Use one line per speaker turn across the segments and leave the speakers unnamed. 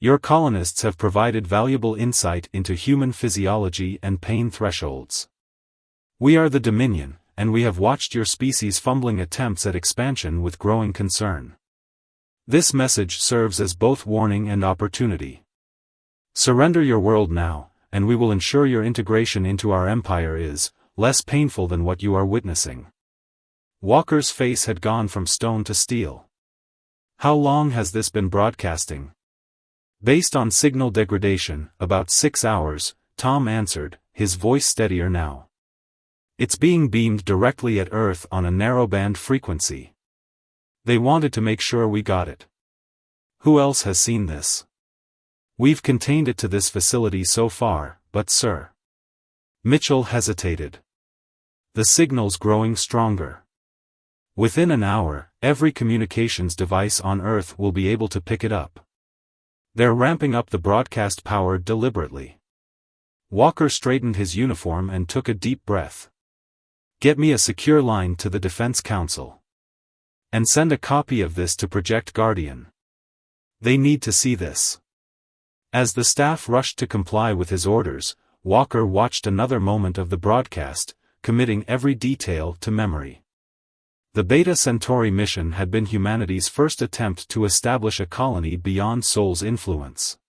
Your colonists have provided valuable insight into human physiology and pain thresholds. We are the Dominion, and we have watched your species' fumbling attempts at expansion with growing concern. This message serves as both warning and opportunity. Surrender your world now, and we will ensure your integration into our empire is less painful than what you are witnessing. Walker's face had gone from stone to steel. How long has this been broadcasting? Based on signal degradation, about 6 hours, Tom answered, his voice steadier now. It's being beamed directly at Earth on a narrowband frequency. They wanted to make sure we got it. Who else has seen this? We've contained it to this facility so far, but sir. Mitchell hesitated. The signal's growing stronger. Within an hour, every communications device on Earth will be able to pick it up. They're ramping up the broadcast power deliberately. Walker straightened his uniform and took a deep breath. Get me a secure line to the Defense Council. And send a copy of this to Project Guardian. They need to see this. As the staff rushed to comply with his orders, Walker watched another moment of the broadcast, committing every detail to memory. The Beta Centauri mission had been humanity's first attempt to establish a colony beyond Sol's influence.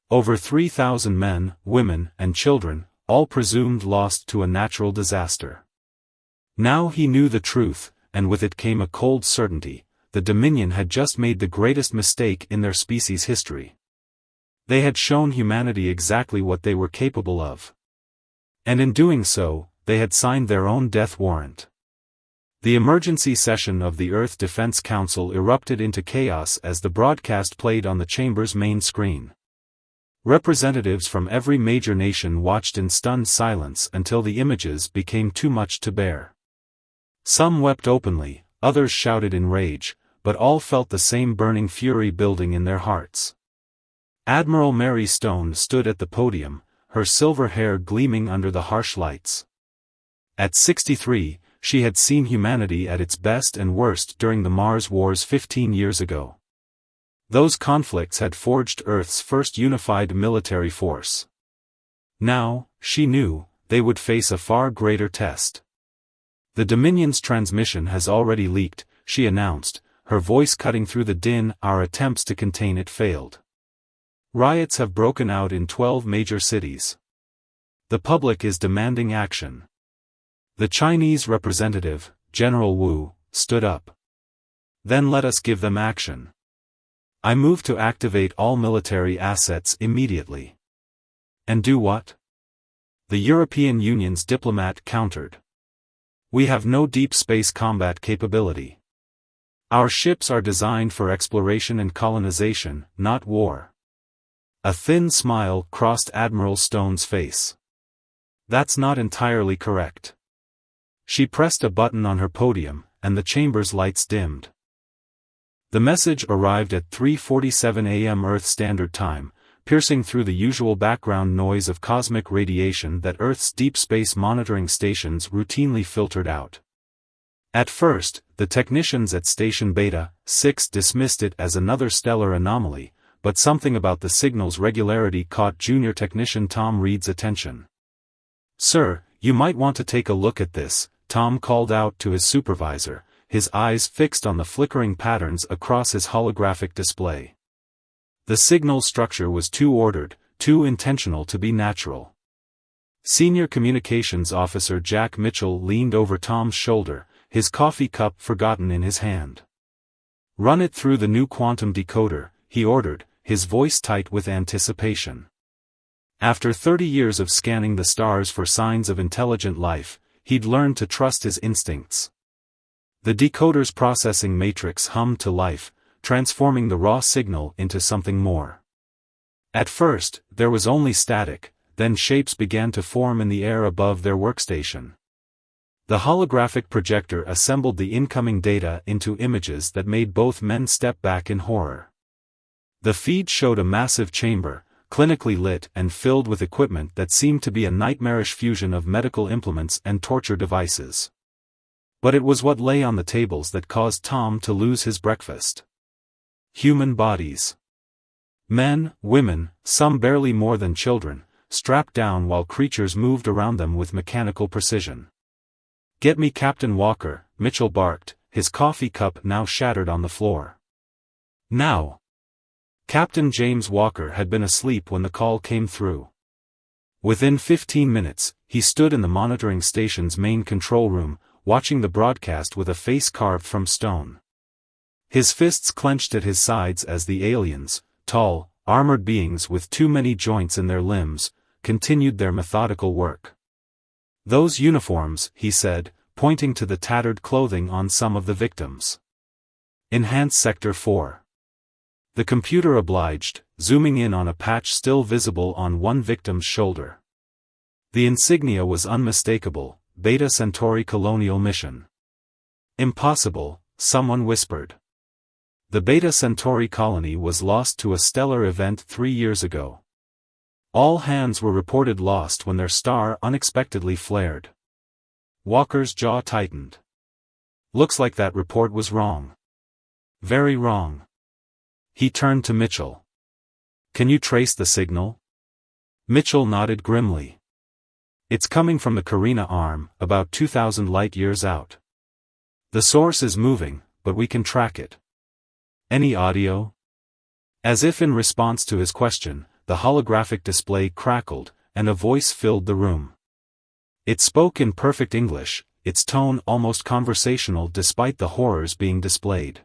Over 3,000 men, women, and children, all presumed lost to a natural disaster. Now he knew the truth, and with it came a cold certainty: the Dominion had just made the greatest mistake in their species' history. They had shown humanity exactly what they were capable of. And in doing so, they had signed their own death warrant. The emergency session of the Earth Defense Council erupted into chaos as the broadcast played on the chamber's main screen. Representatives from every major nation watched in stunned silence until the images became too much to bear. Some wept openly, others shouted in rage, but all felt the same burning fury building in their hearts. Admiral Mary Stone stood at the podium, her silver hair gleaming under the harsh lights. At 63, she had seen humanity at its best and worst during the Mars Wars 15 years ago. Those conflicts had forged Earth's first unified military force. Now, she knew, they would face a far greater test. The Dominion's transmission has already leaked, she announced, her voice cutting through the din. Our attempts to contain it failed. Riots have broken out in 12 major cities. The public is demanding action. The Chinese representative, General Wu, stood up. Then let us give them action. I move to activate all military assets immediately. And do what? The European Union's diplomat countered. We have no deep space combat capability. Our ships are designed for exploration and colonization, not war. A thin smile crossed Admiral Stone's face. That's not entirely correct. She pressed a button on her podium, and the chamber's lights dimmed. The message arrived at 3:47 a.m. Earth Standard Time, piercing through the usual background noise of cosmic radiation that Earth's deep space monitoring stations routinely filtered out. At first, the technicians at Station Beta 6 dismissed it as another stellar anomaly, but something about the signal's regularity caught Junior Technician Tom Reed's attention. "Sir, you might want to take a look at this," Tom called out to his supervisor, his eyes fixed on the flickering patterns across his holographic display. The signal structure was too ordered, too intentional to be natural. Senior Communications Officer Jack Mitchell leaned over Tom's shoulder, his coffee cup forgotten in his hand. "Run it through the new quantum decoder," he ordered, his voice tight with anticipation. After 30 years of scanning the stars for signs of intelligent life, he'd learned to trust his instincts. The decoder's processing matrix hummed to life, transforming the raw signal into something more. At first, there was only static, then shapes began to form in the air above their workstation. The holographic projector assembled the incoming data into images that made both men step back in horror. The feed showed a massive chamber, clinically lit and filled with equipment that seemed to be a nightmarish fusion of medical implements and torture devices. But it was what lay on the tables that caused Tom to lose his breakfast. Human bodies. Men, women, some barely more than children, strapped down while creatures moved around them with mechanical precision. "Get me Captain Walker," Mitchell barked, his coffee cup now shattered on the floor. "Now!" Captain James Walker had been asleep when the call came through. Within 15 minutes, he stood in the monitoring station's main control room, watching the broadcast with a face carved from stone. His fists clenched at his sides as the aliens, tall, armored beings with too many joints in their limbs, continued their methodical work. "Those uniforms," he said, pointing to the tattered clothing on some of the victims. "Enhance Sector 4. The computer obliged, zooming in on a patch still visible on one victim's shoulder. The insignia was unmistakable: Beta Centauri Colonial Mission. "Impossible," someone whispered. "The Beta Centauri colony was lost to a stellar event 3 years ago. All hands were reported lost when their star unexpectedly flared." Walker's jaw tightened. "Looks like that report was wrong. Very wrong." He turned to Mitchell. "Can you trace the signal?" Mitchell nodded grimly. "It's coming from the Carina arm, about 2,000 light-years out. The source is moving, but we can track it." "Any audio?" As if in response to his question, the holographic display crackled, and a voice filled the room. It spoke in perfect English, its tone almost conversational despite the horrors being displayed.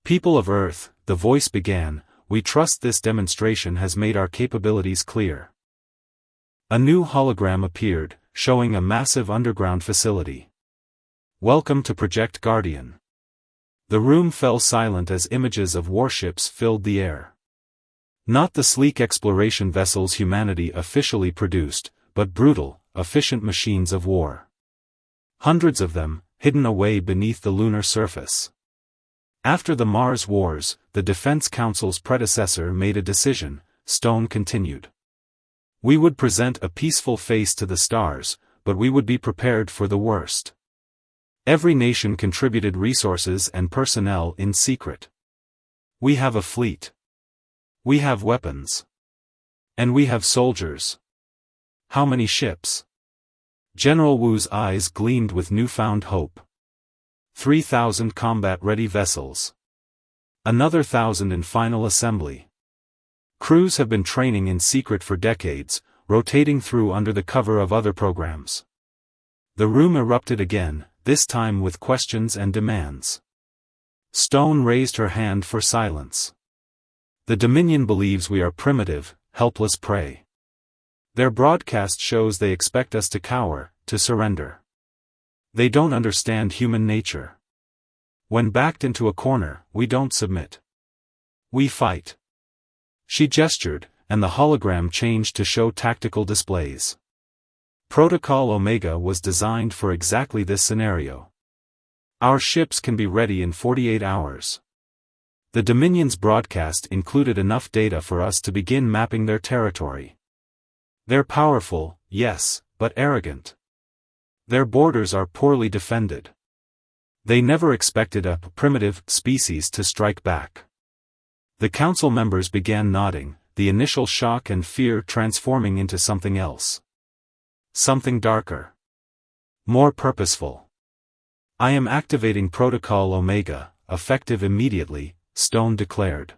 "People of Earth," the voice began, "we trust this demonstration has made our capabilities clear." A new hologram appeared, showing a massive underground facility. "Welcome to Project Guardian." The room fell silent as images of warships filled the air. Not the sleek exploration vessels humanity officially produced, but brutal, efficient machines of war. Hundreds of them, hidden away beneath the lunar surface. After the Mars Wars, the Defense Council's predecessor made a decision, Stone continued. "We would present a peaceful face to the stars, but we would be prepared for the worst." Every nation contributed resources and personnel in secret. "We have a fleet. We have weapons. And we have soldiers." "How many ships?" General Wu's eyes gleamed with newfound hope. 3,000 combat-ready vessels. Another 1,000 in final assembly. Crews have been training in secret for decades, rotating through under the cover of other programs. The room erupted again, this time with questions and demands. Stone raised her hand for silence. "The Dominion believes we are primitive, helpless prey. Their broadcast shows they expect us to cower, to surrender. They don't understand human nature. When backed into a corner, we don't submit. We fight." She gestured, and the hologram changed to show tactical displays. Protocol Omega was designed for exactly this scenario. Our ships can be ready in 48 hours. The Dominion's broadcast included enough data for us to begin mapping their territory. They're powerful, yes, but arrogant. Their borders are poorly defended. They never expected a primitive species to strike back. The council members began nodding, the initial shock and fear transforming into something else. Something darker. More purposeful. "I am activating Protocol Omega, effective immediately," Stone declared.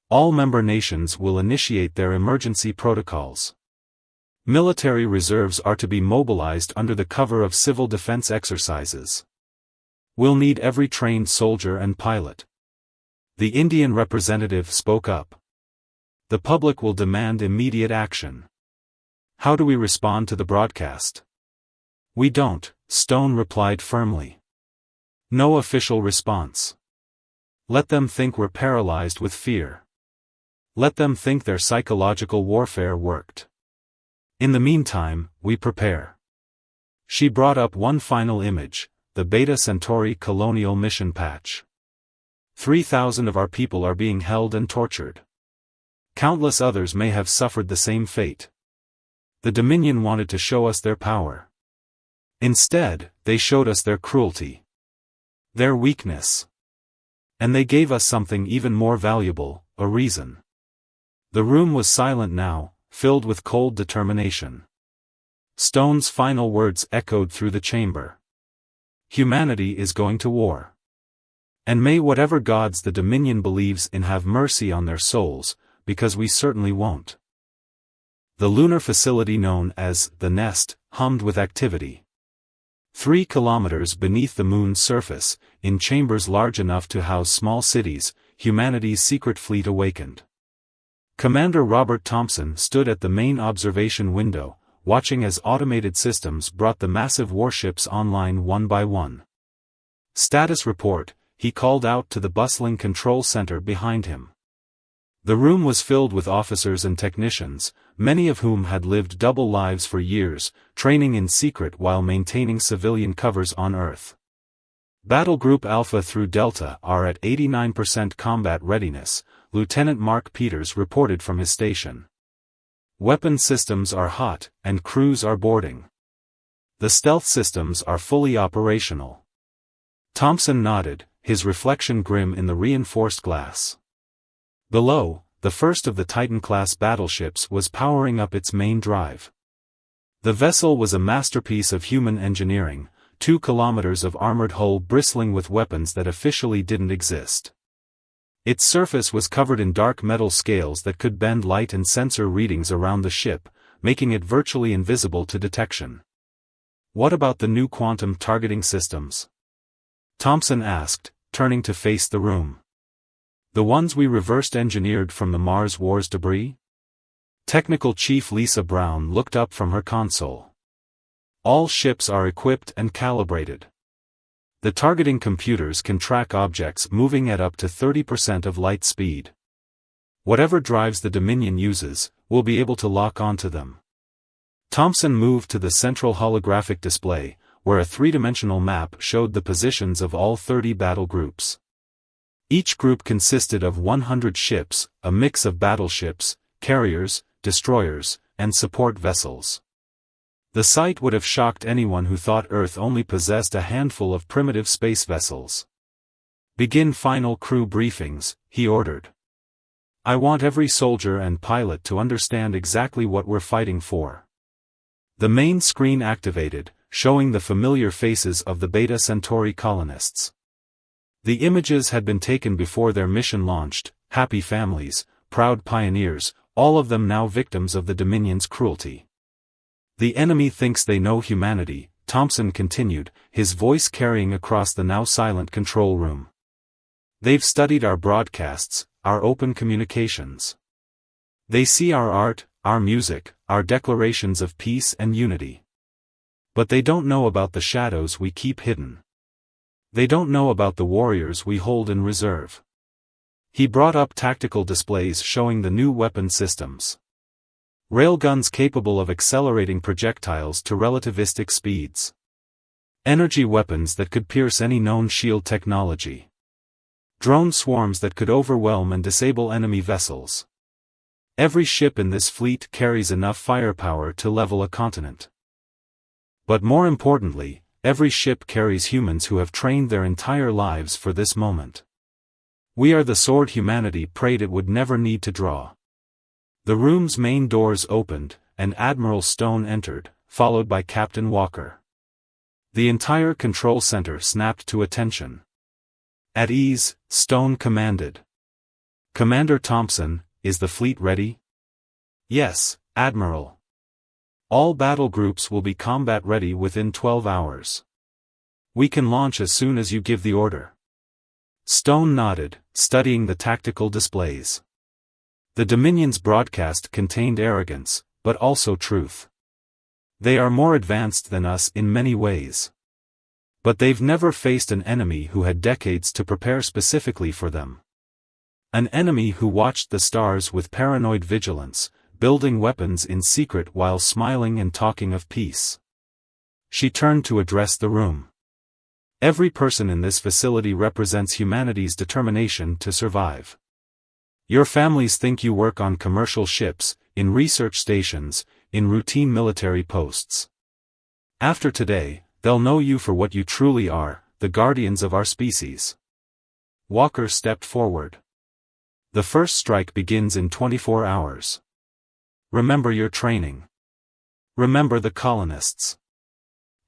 "All member nations will initiate their emergency protocols. Military reserves are to be mobilized under the cover of civil defense exercises. We'll need every trained soldier and pilot." The Indian representative spoke up. "The public will demand immediate action. How do we respond to the broadcast?" "We don't," Stone replied firmly. "No official response. Let them think we're paralyzed with fear. Let them think their psychological warfare worked. In the meantime, we prepare." She brought up one final image, the Beta Centauri Colonial Mission patch. 3,000 of our people are being held and tortured. Countless others may have suffered the same fate. The Dominion wanted to show us their power. Instead, they showed us their cruelty. Their weakness. And they gave us something even more valuable, a reason. The room was silent now, filled with cold determination. Stone's final words echoed through the chamber. Humanity is going to war. And may whatever gods the Dominion believes in have mercy on their souls, because we certainly won't. The lunar facility known as the Nest hummed with activity. 3 kilometers beneath the moon's surface, in chambers large enough to house small cities, humanity's secret fleet awakened. Commander Robert Thompson stood at the main observation window, watching as automated systems brought the massive warships online one by one. Status report, he called out to the bustling control center behind him. The room was filled with officers and technicians, many of whom had lived double lives for years, training in secret while maintaining civilian covers on Earth. Battle Group Alpha through Delta are at 89% combat readiness, Lieutenant Mark Peters reported from his station. Weapon systems are hot, and crews are boarding. The stealth systems are fully operational. Thompson nodded, his reflection grim in the reinforced glass. Below, the first of the Titan-class battleships was powering up its main drive. The vessel was a masterpiece of human engineering, 2 kilometers of armored hull bristling with weapons that officially didn't exist. Its surface was covered in dark metal scales that could bend light and sensor readings around the ship, making it virtually invisible to detection. What about the new quantum targeting systems? Thompson asked, turning to face the room. The ones we reversed engineered from the Mars Wars debris? Technical Chief Lisa Brown looked up from her console. All ships are equipped and calibrated. The targeting computers can track objects moving at up to 30% of light speed. Whatever drives the Dominion uses, we'll be able to lock onto them. Thompson moved to the central holographic display, where a 3-dimensional map showed the positions of all 30 battle groups. Each group consisted of 100 ships, a mix of battleships, carriers, destroyers, and support vessels. The sight would have shocked anyone who thought Earth only possessed a handful of primitive space vessels. Begin final crew briefings, he ordered. I want every soldier and pilot to understand exactly what we're fighting for. The main screen activated, showing the familiar faces of the Beta Centauri colonists. The images had been taken before their mission launched, happy families, proud pioneers, all of them now victims of the Dominion's cruelty. The enemy thinks they know humanity, Thompson continued, his voice carrying across the now silent control room. They've studied our broadcasts, our open communications. They see our art, our music, our declarations of peace and unity. But they don't know about the shadows we keep hidden. They don't know about the warriors we hold in reserve. He brought up tactical displays showing the new weapon systems. Railguns capable of accelerating projectiles to relativistic speeds. Energy weapons that could pierce any known shield technology. Drone swarms that could overwhelm and disable enemy vessels. Every ship in this fleet carries enough firepower to level a continent. But more importantly, every ship carries humans who have trained their entire lives for this moment. We are the sword humanity prayed it would never need to draw. The room's main doors opened, and Admiral Stone entered, followed by Captain Walker. The entire control center snapped to attention. At ease, Stone commanded. Commander Thompson, is the fleet ready? Yes, Admiral. All battle groups will be combat ready within 12 hours. We can launch as soon as you give the order. Stone nodded, studying the tactical displays. The Dominion's broadcast contained arrogance, but also truth. They are more advanced than us in many ways. But they've never faced an enemy who had decades to prepare specifically for them. An enemy who watched the stars with paranoid vigilance, building weapons in secret while smiling and talking of peace. She turned to address the room. Every person in this facility represents humanity's determination to survive. Your families think you work on commercial ships, in research stations, in routine military posts. After today, they'll know you for what you truly are, the guardians of our species. Walker stepped forward. The first strike begins in 24 hours. Remember your training. Remember the colonists.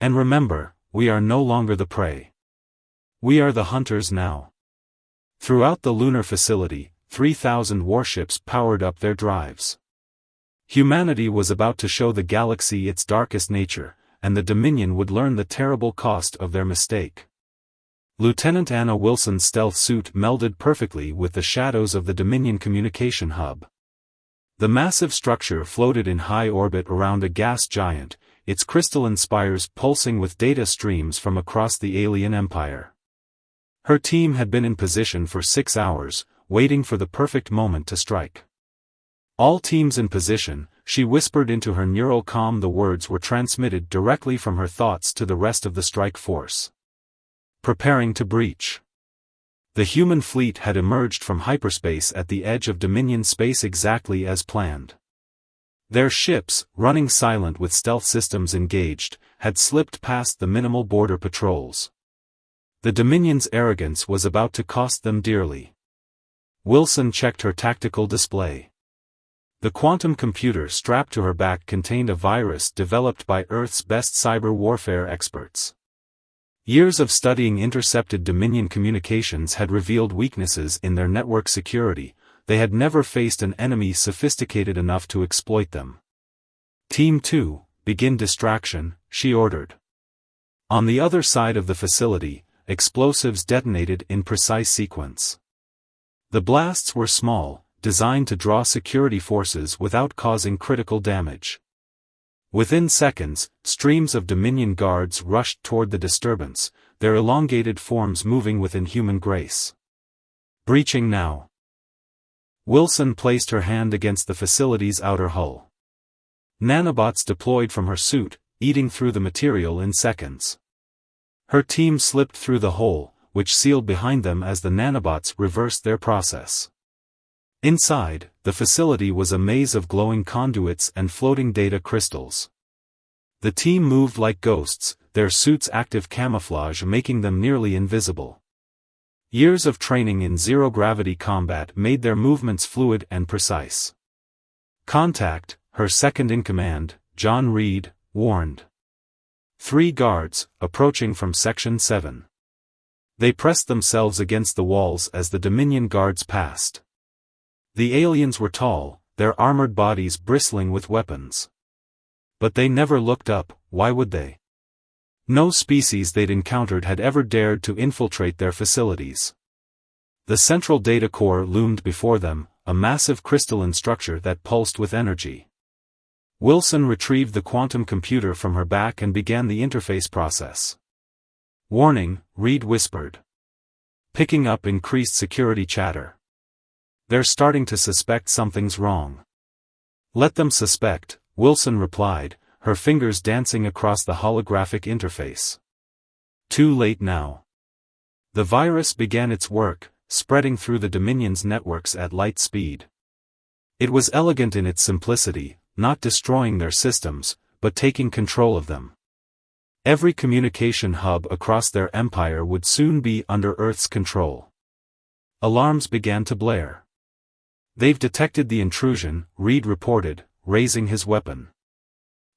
And remember, we are no longer the prey. We are the hunters now. Throughout the lunar facility, 3,000 warships powered up their drives. Humanity was about to show the galaxy its darkest nature, and the Dominion would learn the terrible cost of their mistake. Lieutenant Anna Wilson's stealth suit melded perfectly with the shadows of the Dominion communication hub. The massive structure floated in high orbit around a gas giant, its crystalline spires pulsing with data streams from across the alien empire. Her team had been in position for 6 hours, waiting for the perfect moment to strike. All teams in position, she whispered into her neural comm. The words were transmitted directly from her thoughts to the rest of the strike force. Preparing to breach. The human fleet had emerged from hyperspace at the edge of Dominion space exactly as planned. Their ships, running silent with stealth systems engaged, had slipped past the minimal border patrols. The Dominion's arrogance was about to cost them dearly. Wilson checked her tactical display. The quantum computer strapped to her back contained a virus developed by Earth's best cyber warfare experts. Years of studying intercepted Dominion communications had revealed weaknesses in their network security. They had never faced an enemy sophisticated enough to exploit them. Team 2, begin distraction, she ordered. On the other side of the facility, explosives detonated in precise sequence. The blasts were small, designed to draw security forces without causing critical damage. Within seconds, streams of Dominion guards rushed toward the disturbance, their elongated forms moving with inhuman grace. Breaching now. Wilson placed her hand against the facility's outer hull. Nanobots deployed from her suit, eating through the material in seconds. Her team slipped through the hole, which sealed behind them as the nanobots reversed their process. Inside, the facility was a maze of glowing conduits and floating data crystals. The team moved like ghosts, their suits' active camouflage making them nearly invisible. Years of training in zero-gravity combat made their movements fluid and precise. Contact, her second-in-command, John Reed, warned. 3 guards, approaching from Section 7. They pressed themselves against the walls as the Dominion guards passed. The aliens were tall, their armored bodies bristling with weapons. But they never looked up. Why would they? No species they'd encountered had ever dared to infiltrate their facilities. The central data core loomed before them, a massive crystalline structure that pulsed with energy. Wilson retrieved the quantum computer from her back and began the interface process. Warning, Reed whispered. Picking up increased security chatter. They're starting to suspect something's wrong. Let them suspect, Wilson replied, her fingers dancing across the holographic interface. Too late now. The virus began its work, spreading through the Dominion's networks at light speed. It was elegant in its simplicity, not destroying their systems, but taking control of them. Every communication hub across their empire would soon be under Earth's control. Alarms began to blare. They've detected the intrusion, Reed reported, raising his weapon.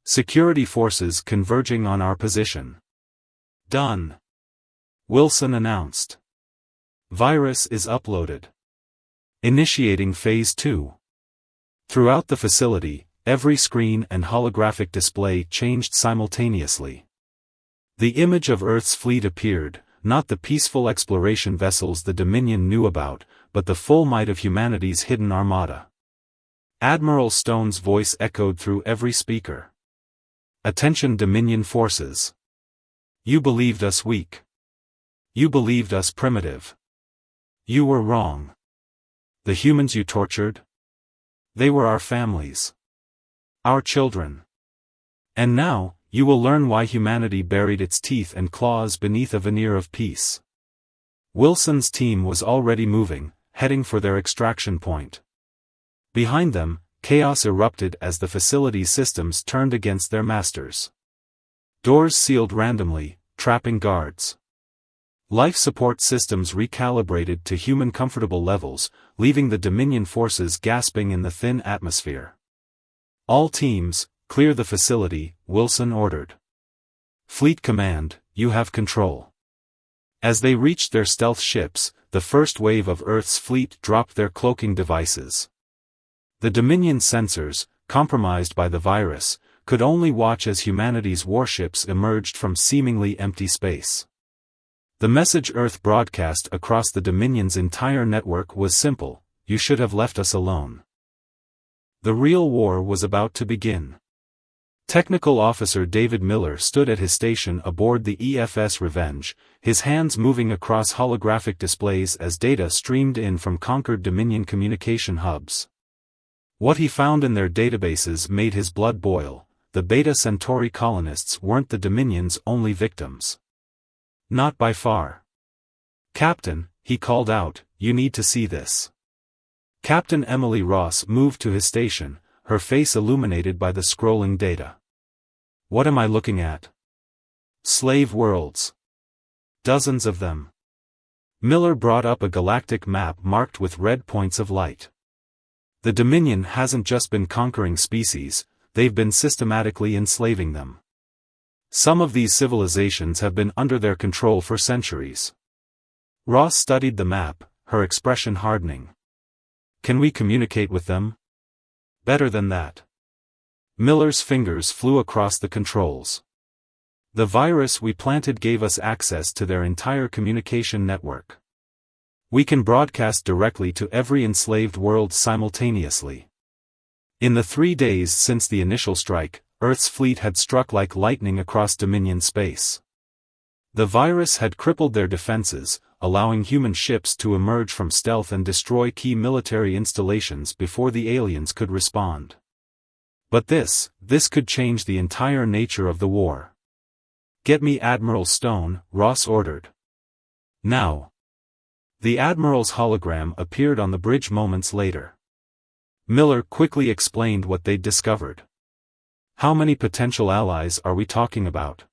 Security forces converging on our position. Done. Wilson announced. Virus is uploaded. Initiating Phase 2. Throughout the facility, every screen and holographic display changed simultaneously. The image of Earth's fleet appeared, not the peaceful exploration vessels the Dominion knew about, but the full might of humanity's hidden armada. Admiral Stone's voice echoed through every speaker. Attention Dominion forces. You believed us weak. You believed us primitive. You were wrong. The humans you tortured? They were our families. Our children. And now, you will learn why humanity buried its teeth and claws beneath a veneer of peace. Wilson's team was already moving, heading for their extraction point. Behind them, chaos erupted as the facility's systems turned against their masters. Doors sealed randomly, trapping guards. Life support systems recalibrated to human comfortable levels, leaving the Dominion forces gasping in the thin atmosphere. All teams, clear the facility, Wilson ordered. Fleet Command, you have control. As they reached their stealth ships, the first wave of Earth's fleet dropped their cloaking devices. The Dominion sensors, compromised by the virus, could only watch as humanity's warships emerged from seemingly empty space. The message Earth broadcast across the Dominion's entire network was simple: you should have left us alone. The real war was about to begin. Technical Officer David Miller stood at his station aboard the EFS Revenge, his hands moving across holographic displays as data streamed in from conquered Dominion communication hubs. What he found in their databases made his blood boil. The Beta Centauri colonists weren't the Dominion's only victims. Not by far. "Captain," he called out, "you need to see this." Captain Emily Ross moved to his station, her face illuminated by the scrolling data. "What am I looking at?" "Slave worlds. Dozens of them." Miller brought up a galactic map marked with red points of light. The Dominion hasn't just been conquering species, they've been systematically enslaving them. Some of these civilizations have been under their control for centuries. Ross studied the map, her expression hardening. "Can we communicate with them?" "Better than that." Miller's fingers flew across the controls. "The virus we planted gave us access to their entire communication network. We can broadcast directly to every enslaved world simultaneously." In the 3 days since the initial strike, Earth's fleet had struck like lightning across Dominion space. The virus had crippled their defenses, allowing human ships to emerge from stealth and destroy key military installations before the aliens could respond. But this could change the entire nature of the war. "Get me Admiral Stone," Ross ordered. "Now." The Admiral's hologram appeared on the bridge moments later. Miller quickly explained what they'd discovered. "How many potential allies are we talking about?"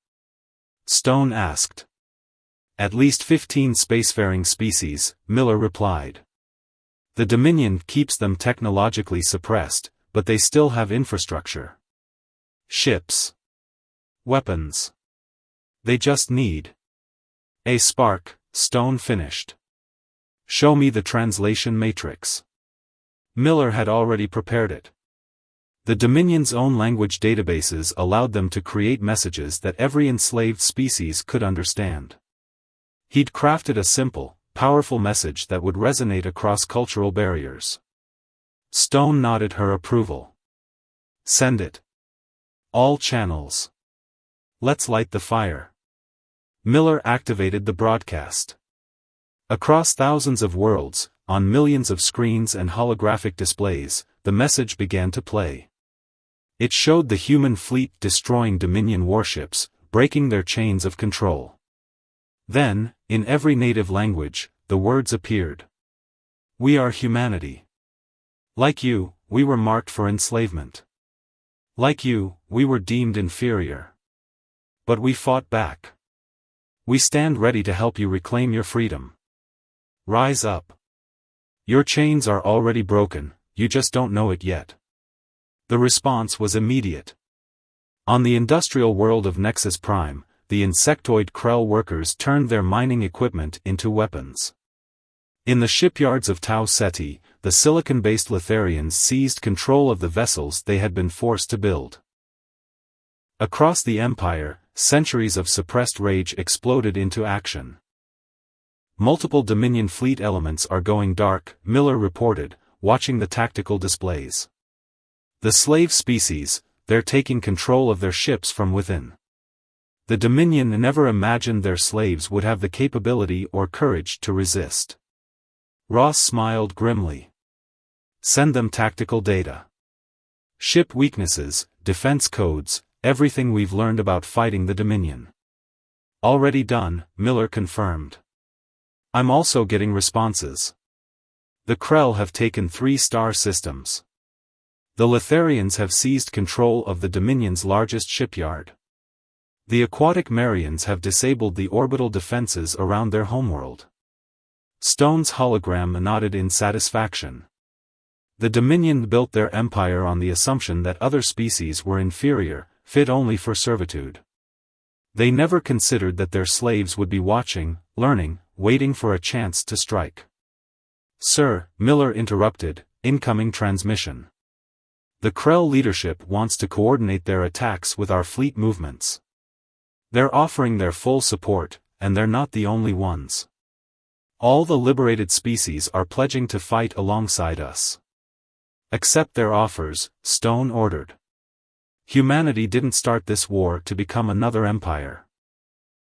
Stone asked. "At least 15 spacefaring species," Miller replied. "The Dominion keeps them technologically suppressed, but they still have infrastructure. Ships. Weapons. They just need a spark," Stone finished. "Show me the translation matrix." Miller had already prepared it. The Dominion's own language databases allowed them to create messages that every enslaved species could understand. He'd crafted a simple, powerful message that would resonate across cultural barriers. Stone nodded her approval. "Send it. All channels. Let's light the fire." Miller activated the broadcast. Across thousands of worlds, on millions of screens and holographic displays, the message began to play. It showed the human fleet destroying Dominion warships, breaking their chains of control. Then, in every native language, the words appeared. "We are humanity. Like you, we were marked for enslavement. Like you, we were deemed inferior. But we fought back. We stand ready to help you reclaim your freedom. Rise up. Your chains are already broken, you just don't know it yet." The response was immediate. On the industrial world of Nexus Prime, the insectoid Krell workers turned their mining equipment into weapons. In the shipyards of Tau Ceti, the silicon-based Letharians seized control of the vessels they had been forced to build. Across the Empire, centuries of suppressed rage exploded into action. "Multiple Dominion fleet elements are going dark," Miller reported, watching the tactical displays. "The slave species, they're taking control of their ships from within. The Dominion never imagined their slaves would have the capability or courage to resist." Ross smiled grimly. "Send them tactical data. Ship weaknesses, defense codes, everything we've learned about fighting the Dominion." "Already done," Miller confirmed. "I'm also getting responses. The Krell have taken 3 star systems. The Letharians have seized control of the Dominion's largest shipyard. The aquatic Marians have disabled the orbital defenses around their homeworld. Stone's hologram nodded in satisfaction. The Dominion built their empire on the assumption that other species were inferior, fit only for servitude. They never considered that their slaves would be watching, learning, waiting for a chance to strike. "Sir," Miller interrupted, "incoming transmission. The Krell leadership wants to coordinate their attacks with our fleet movements. They're offering their full support, and they're not the only ones. All the liberated species are pledging to fight alongside us." "Accept their offers," Stone ordered. "Humanity didn't start this war to become another empire.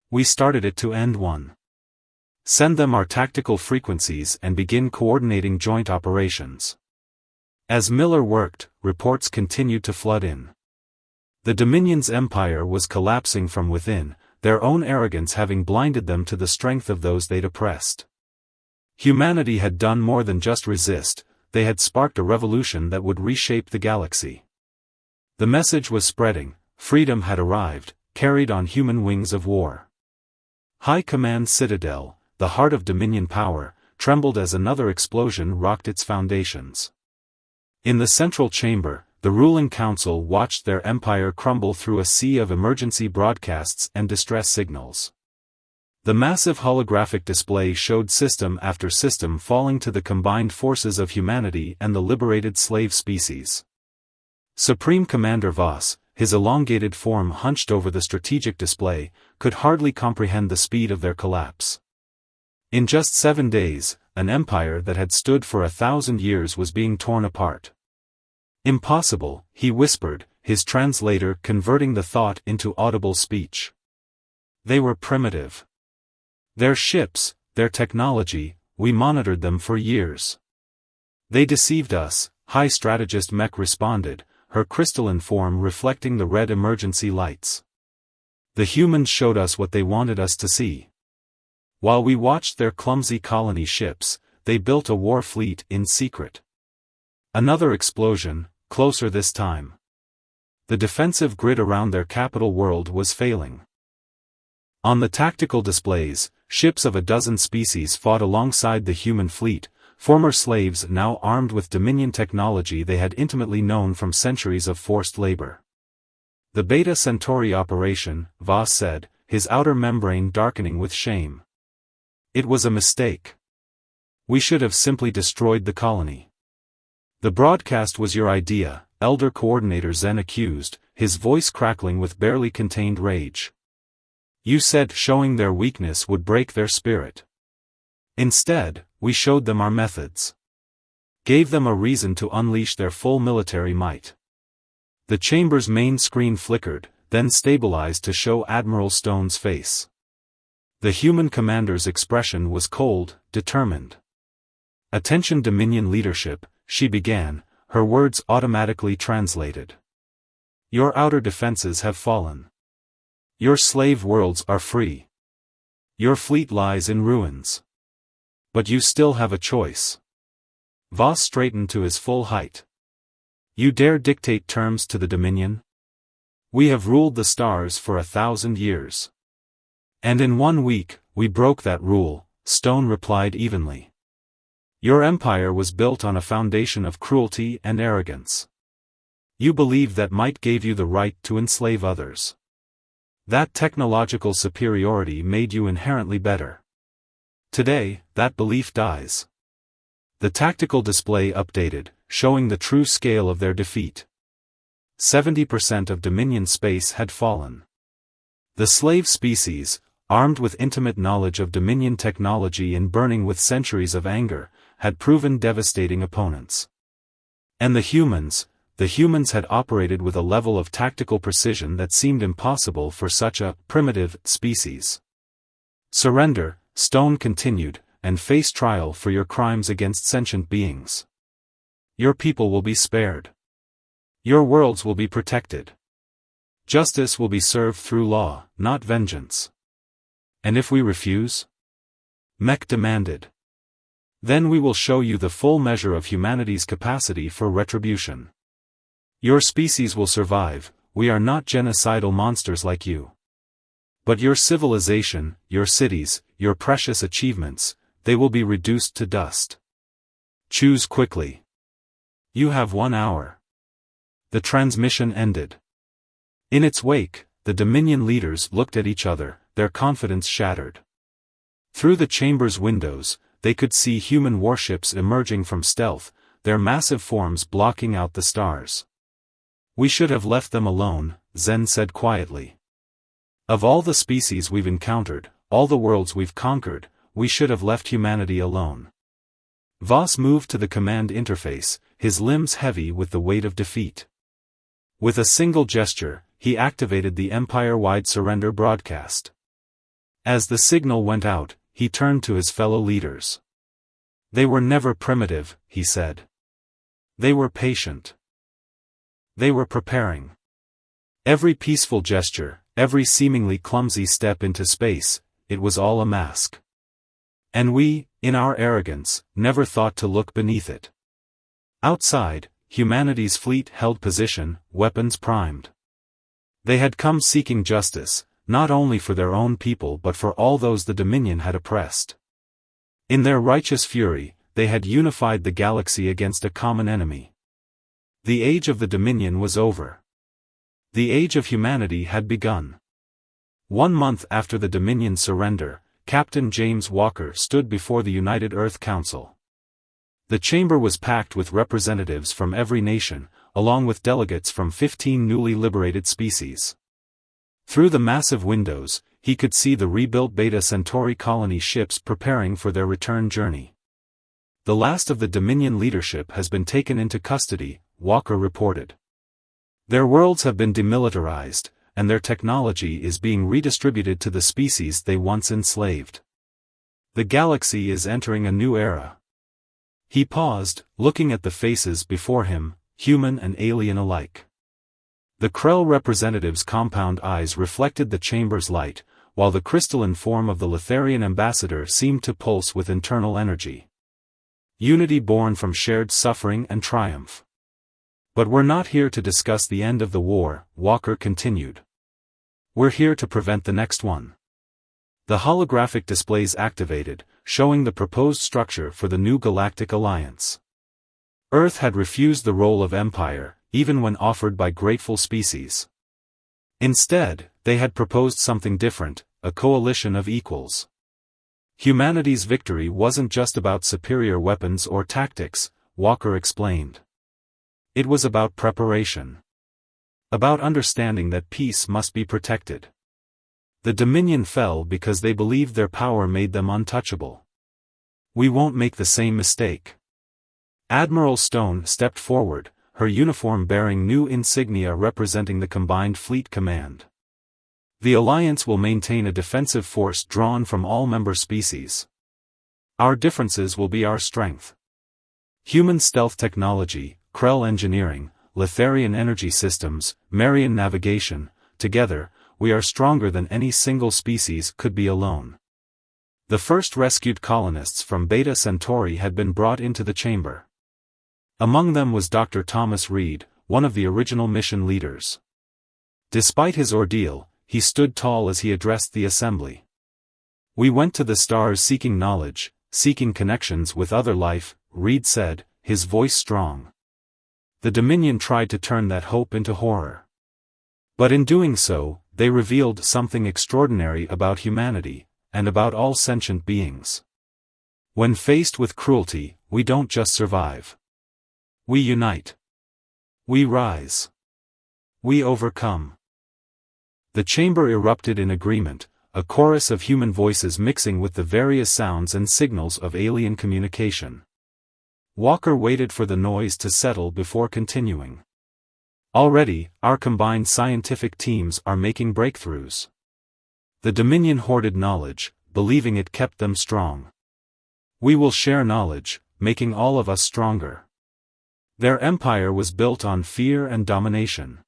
We started it to end one. Send them our tactical frequencies and begin coordinating joint operations." As Miller worked, reports continued to flood in. The Dominion's empire was collapsing from within, their own arrogance having blinded them to the strength of those they'd oppressed. Humanity had done more than just resist, they had sparked a revolution that would reshape the galaxy. The message was spreading, freedom had arrived, carried on human wings of war. High Command Citadel, the heart of Dominion power, trembled as another explosion rocked its foundations. In the central chamber, the ruling council watched their empire crumble through a sea of emergency broadcasts and distress signals. The massive holographic display showed system after system falling to the combined forces of humanity and the liberated slave species. Supreme Commander Voss, his elongated form hunched over the strategic display, could hardly comprehend the speed of their collapse. In just 7 days, an empire that had stood for 1,000 years was being torn apart. "Impossible," he whispered, his translator converting the thought into audible speech. "They were primitive. Their ships, their technology, we monitored them for years. They deceived us," High Strategist Mech responded, her crystalline form reflecting the red emergency lights. "The humans showed us what they wanted us to see. While we watched their clumsy colony ships, they built a war fleet in secret." Another explosion, closer this time. The defensive grid around their capital world was failing. On the tactical displays, ships of a dozen species fought alongside the human fleet, former slaves now armed with Dominion technology they had intimately known from centuries of forced labor. "The Beta Centauri operation," Voss said, his outer membrane darkening with shame. "It was a mistake. We should have simply destroyed the colony." "The broadcast was your idea," Elder Coordinator Zen accused, his voice crackling with barely contained rage. "You said showing their weakness would break their spirit. Instead, we showed them our methods. Gave them a reason to unleash their full military might." The chamber's main screen flickered, then stabilized to show Admiral Stone's face. The human commander's expression was cold, determined. "Attention Dominion leadership," she began, her words automatically translated. "Your outer defenses have fallen. Your slave worlds are free. Your fleet lies in ruins. But you still have a choice." Voss straightened to his full height. "You dare dictate terms to the Dominion? We have ruled the stars for 1,000 years. And in 1 week, we broke that rule," Stone replied evenly. "Your empire was built on a foundation of cruelty and arrogance. You believed that might gave you the right to enslave others. That technological superiority made you inherently better. Today, that belief dies." The tactical display updated, showing the true scale of their defeat. 70% of Dominion space had fallen. The slave species, armed with intimate knowledge of Dominion technology and burning with centuries of anger, had proven devastating opponents. And the humans had operated with a level of tactical precision that seemed impossible for such a primitive species. "Surrender," Stone continued, "and face trial for your crimes against sentient beings. Your people will be spared. Your worlds will be protected. Justice will be served through law, not vengeance." "And if we refuse?" Mech demanded. "Then we will show you the full measure of humanity's capacity for retribution. Your species will survive, we are not genocidal monsters like you." But your civilization, your cities, your precious achievements, they will be reduced to dust. Choose quickly. You have 1 hour. The transmission ended. In its wake, the Dominion leaders looked at each other, their confidence shattered. Through the chamber's windows, they could see human warships emerging from stealth, their massive forms blocking out the stars. We should have left them alone, Zen said quietly. Of all the species we've encountered, all the worlds we've conquered, we should have left humanity alone. Voss moved to the command interface, his limbs heavy with the weight of defeat. With a single gesture, he activated the Empire-wide surrender broadcast. As the signal went out, he turned to his fellow leaders. They were never primitive, he said. They were patient. They were preparing. Every peaceful gesture, every seemingly clumsy step into space, it was all a mask. And we, in our arrogance, never thought to look beneath it. Outside, humanity's fleet held position, weapons primed. They had come seeking justice, not only for their own people but for all those the Dominion had oppressed. In their righteous fury, they had unified the galaxy against a common enemy. The age of the Dominion was over. The age of humanity had begun. 1 month after the Dominion's surrender, Captain James Walker stood before the United Earth Council. The chamber was packed with representatives from every nation, along with delegates from 15 newly liberated species. Through the massive windows, he could see the rebuilt Beta Centauri colony ships preparing for their return journey. The last of the Dominion leadership has been taken into custody, Walker reported. Their worlds have been demilitarized, and their technology is being redistributed to the species they once enslaved. The galaxy is entering a new era. He paused, looking at the faces before him, human and alien alike. The Krell representatives' compound eyes reflected the chamber's light, while the crystalline form of the Letharian ambassador seemed to pulse with internal energy. Unity born from shared suffering and triumph. But we're not here to discuss the end of the war, Walker continued. We're here to prevent the next one. The holographic displays activated, showing the proposed structure for the new Galactic Alliance. Earth had refused the role of empire, even when offered by grateful species. Instead, they had proposed something different, a coalition of equals. Humanity's victory wasn't just about superior weapons or tactics, Walker explained. It was about preparation. About understanding that peace must be protected. The Dominion fell because they believed their power made them untouchable. We won't make the same mistake. Admiral Stone stepped forward, her uniform bearing new insignia representing the combined fleet command. The Alliance will maintain a defensive force drawn from all member species. Our differences will be our strength. Human stealth technology, Krell engineering, Letharian energy systems, Marian navigation, together, we are stronger than any single species could be alone. The first rescued colonists from Beta Centauri had been brought into the chamber. Among them was Dr. Thomas Reed, one of the original mission leaders. Despite his ordeal, he stood tall as he addressed the assembly. We went to the stars seeking knowledge, seeking connections with other life, Reed said, his voice strong. The Dominion tried to turn that hope into horror. But in doing so, they revealed something extraordinary about humanity, and about all sentient beings. When faced with cruelty, we don't just survive. We unite. We rise. We overcome. The chamber erupted in agreement, a chorus of human voices mixing with the various sounds and signals of alien communication. Walker waited for the noise to settle before continuing. Already, our combined scientific teams are making breakthroughs. The Dominion hoarded knowledge, believing it kept them strong. We will share knowledge, making all of us stronger. Their empire was built on fear and domination.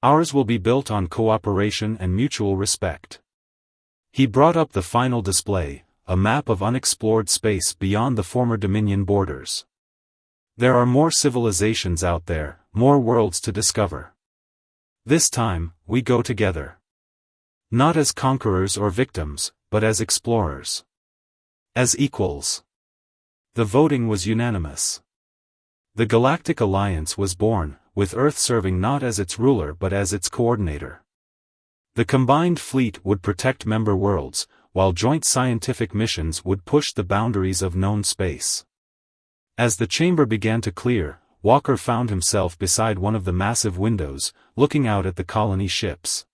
Ours will be built on cooperation and mutual respect. He brought up the final display, a map of unexplored space beyond the former Dominion borders. There are more civilizations out there, more worlds to discover. This time, we go together. Not as conquerors or victims, but as explorers. As equals. The voting was unanimous. The Galactic Alliance was born, with Earth serving not as its ruler but as its coordinator. The combined fleet would protect member worlds, while joint scientific missions would push the boundaries of known space. As the chamber began to clear, Walker found himself beside one of the massive windows, looking out at the colony ships.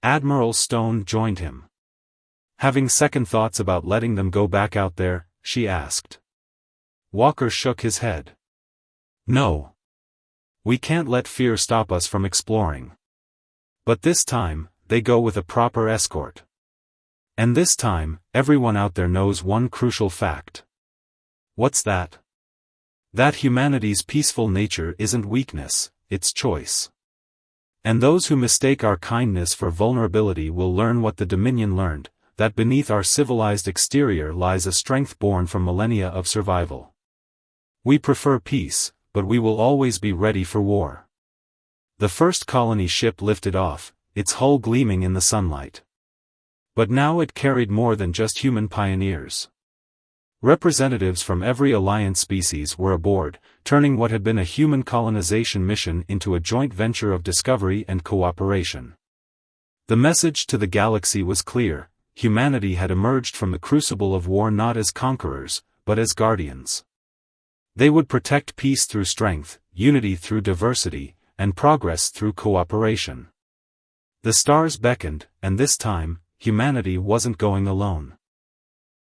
Admiral Stone joined him. Having second thoughts about letting them go back out there, she asked. Walker shook his head. No. We can't let fear stop us from exploring. But this time, they go with a proper escort. And this time, everyone out there knows one crucial fact. What's that? That humanity's peaceful nature isn't weakness, it's choice. And those who mistake our kindness for vulnerability will learn what the Dominion learned, that beneath our civilized exterior lies a strength born from millennia of survival. We prefer peace, but we will always be ready for war. The first colony ship lifted off, its hull gleaming in the sunlight. But now it carried more than just human pioneers. Representatives from every Alliance species were aboard, turning what had been a human colonization mission into a joint venture of discovery and cooperation. The message to the galaxy was clear: humanity had emerged from the crucible of war not as conquerors, but as guardians. They would protect peace through strength, unity through diversity, and progress through cooperation. The stars beckoned, and this time, humanity wasn't going alone.